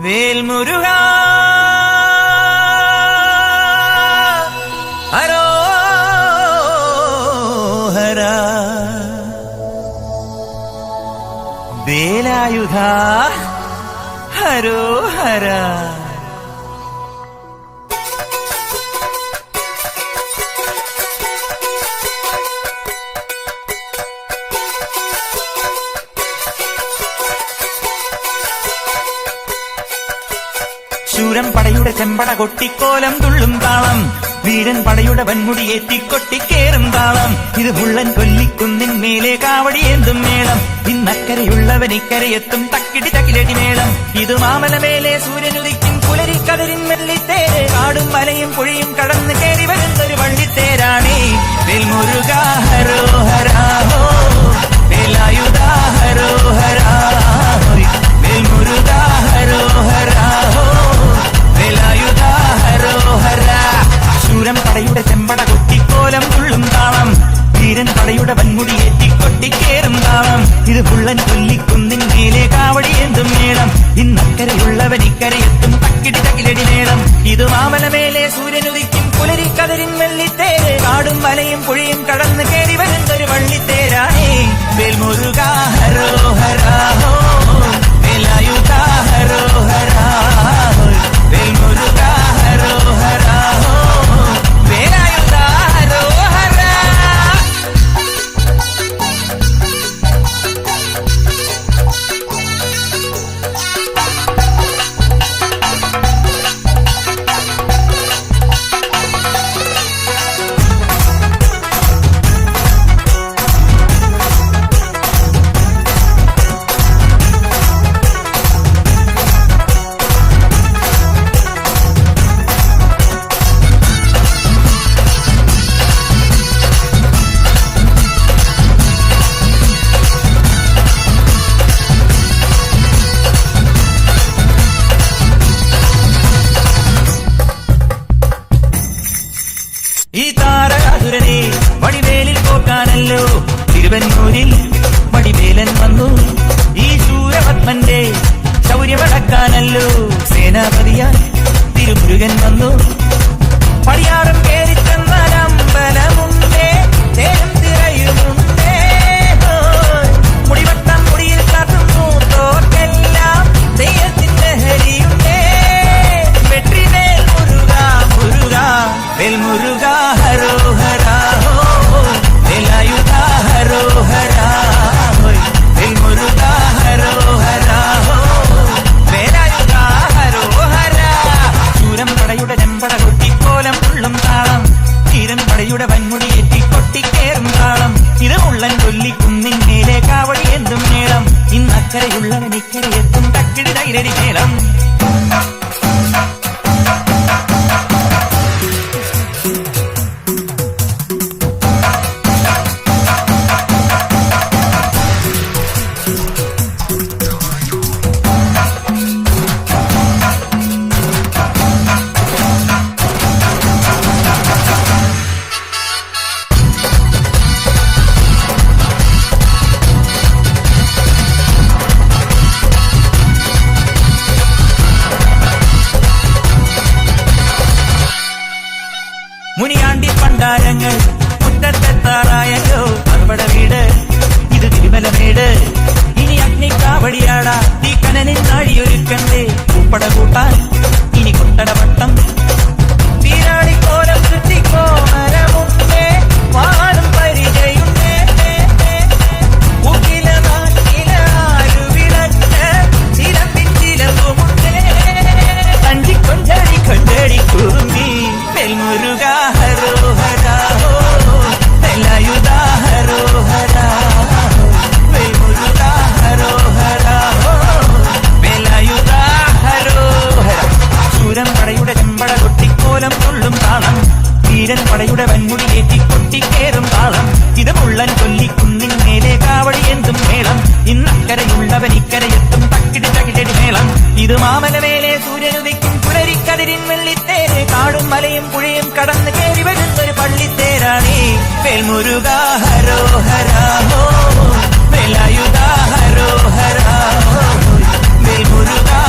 വേൽമുരുകാ ഹരോഹരാ വേലായുധാ ഹരോഹരാ. ശൂരൻ പടയുടെ ചെമ്പട കൊട്ടിക്കോലം തുള്ളും താളം, വീരൻ പടയുടെ വൻമുടിയേറ്റിക്കൊട്ടിക്കേറും താളം. ഇത് മുള്ളൻ കൊല്ലിക്കുന്നിൻ മേലെ കാവടിയേന്തും മേളം. ഇന്നക്കരയുള്ളവൻ ഇക്കരയെത്തും തക്കിടി തകിലടി മേളം. ഇത് മാമലമേലെ സൂര്യനുദിക്കും പുലരിക്കതിരിൻ വെള്ളിത്തേര്. കാടും മലയും പുഴയും കടന്ന് കയറി വരുന്നൊരു വള്ളിത്തേരാണേ. വേൽമുരുകാ ഹരോഹരാ ഹോ, വേലായുധാ ഹരോഹരാ, വേൽമുരുകാ ഹരോഹരാ ഹോ, വേലായുധാ ഹരോഹരാ. ശൂരൻ പടയുടെ ചെമ്പട കൊട്ടിക്കോലം തുള്ളും താളം, വീരൻ പടയുടെ വൻമുടിയേറ്റിക്കൊട്ടിക്കേറും താളം. ഇത് പുള്ളൻ കൊല്ലിക്കുന്നിൻ മേലെ കാവടിയേന്തും മേളം. ഇന്നക്കരയുള്ളവൻ ഇക്കരയെത്തും തക്കിടി തകിലടി മേളം. ഇത് മാമലമേലെ സൂര്യനുദിക്കും പുലരിക്കതിരിൻ വെള്ളിത്തേര്. കാടും മലയും പുഴയും കടന്ന് കയറി വരുന്നൊരു വള്ളിത്തേരാണേ. വേൽമുരുകാ ഹരോഹരാ ഹോ, വേലായുധാ ഹരോഹരാ, വേൽമുരുകാ ഹരോഹരാ ഹോ, വേലായുധാ ഹരോഹരാ. ഈ താരകാസുരനെ വടിവേലിൽ പോക്കാനല്ലോ തിരുവന്നൂരിൽ വടിവേലൻ വന്നു. ഈ ശൂരപത്മന്റെ ശൗര്യമടക്കാനല്ലോ സേനാപതിയായി തിരുമുരുകൻ വന്നു. പടിയാറും കേറിച്ചെന്നാൽ അമ്പലമുണ്ടേ, തേരും തിരയുമുണ്ടേ. മുടിവട്ടം മുടിയിൽ കാത്തുന്നു തോക്കെല്ലാം തെയ്യത്തിന്റെ ഹരിയുണ്ടേ. വെട്രിവേൽ മുരുകാ മുരുകാ, വേൽമുരുകാ ഹരോഹരാ ഹോ, വേലായുധാ ഹരോഹരാ, വേൽമുരുകാ ഹരോഹരാ ഹോ, വേലായുധാ ഹരോഹരാ. ശൂരൻ പടയുടെ ചെമ്പട കൊട്ടിക്കോലം തുള്ളും താളം, ധീരൻ പടയുടെ വൻമുടിയേറ്റിക്കൊട്ടിക്കേറും താളം. ഇത് മുള്ളൻ കൊല്ലിക്കുന്നിൻ മേലെ കാവടിയേന്തും മേളം. ഇന്നക്കരയുള്ളവൻ ഇക്കരയെത്തും തക്കിടി തകിലടി മേളം. മുനിയാണ്ടി പണ്ടാരങ്ങൾ മുറ്റത്തെത്താറായല്ലോ അറുപട വീട്. ഇത് തിരുമലമേട്. ഇനി അഗ്നിക്കാവടിയാടാ ഈ കനലിൻ നാഴിയൊരുക്കണ്ടേ. പൂപ്പട കൂട്ടാൻ ഇനി കൊട്ടടവട്ടം. തീരാളിക്കോലം ചുറ്റിക്കോ മരമുണ്ടേ, വാളും പരിചയുണ്ടേ. ഉക്കില നാട്ടില ആരുവിളക്ക് ചിലമ്പിൻ ചിലമ്പുമുണ്ടേ. കഞ്ചിക്കൊഞ്ചടി കൊഞ്ചടി കുറുമ്പി വേൽമുരുകാ ഹരോഹരാ ഹോ, വേലായുധാ ഹരോഹരാ, വേൽമുരുകാ ഹരോഹരാ ഹോ, വേലായുധാ ഹരോഹരാ. ശൂരൻ പടയുടെ ചെമ്പട കൊട്ടിക്കോലം തുള്ളും താളം, വീരൻ പടയുടെ വൻമുടിയേറ്റിക്കൊട്ടിക്കേറും താളം. ഇത് മുള്ളൻ കൊല്ലിക്കുന്നിൻ മേലെ കാവടിയേന്തും മേളം. ഇന്നക്കരയുള്ളവൻ ഇക്കരയെത്തും തക്കിടി തകിലടി മേളം. ഇത് മാമലമേലെ സൂര്യനുദിക്കും പുലരിക്കതിരിൻ വെള്ളിത്തേര്. കാടും മലയും പുഴയും കടന്ന് കയറി വരുന്നൊരു പള്ളിത്തേരാണേ. വേൽമുരുകാ ഹരോഹരാ ഹോ, വേലായുധാ ഹരോഹരാ, വേൽമുരുകാ